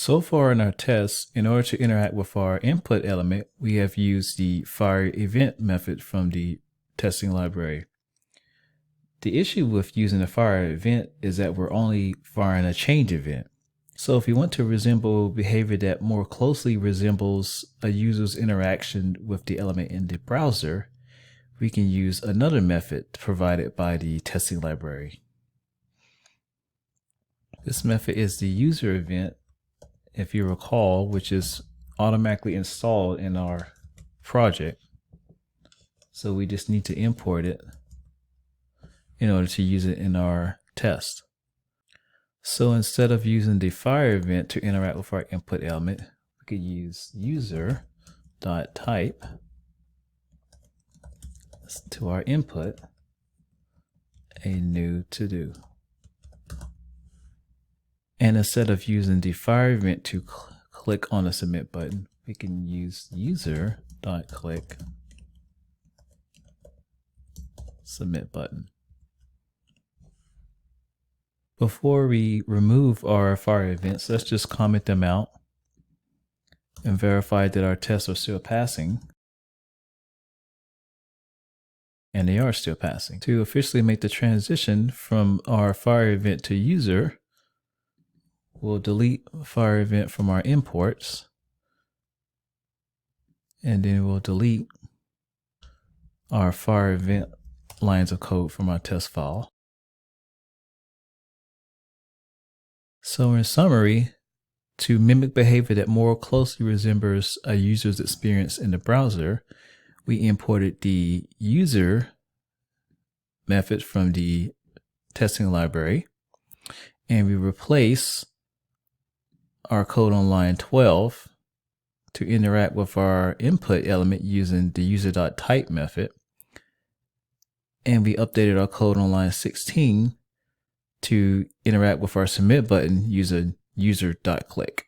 So far in our tests, in order to interact with our input element, we have used the fire event method from the testing library. The issue with using a fire event is that we're only firing a change event. So if we want to resemble behavior that more closely resembles a user's interaction with the element in the browser, we can use another method provided by the testing library. This method is the user event, if you recall, which is automatically installed in our project. So we just need to import it in order to use it in our test. So instead of using the fire event to interact with our input element, we could use user.type to our input a new to-do. And instead of using the fire event to click on the submit button, we can use user.click submit button. Before we remove our fire events, let's just comment them out and verify that our tests are still passing. And they are still passing. To officially make the transition from our fire event to user, we'll delete fire event from our imports, and then we'll delete our fire event lines of code from our test file. So in summary, to mimic behavior that more closely resembles a user's experience in the browser, we imported the user method from the testing library, and we replace our code on line 12 to interact with our input element using the user.type method. And we updated our code on line 16 to interact with our submit button using user.click.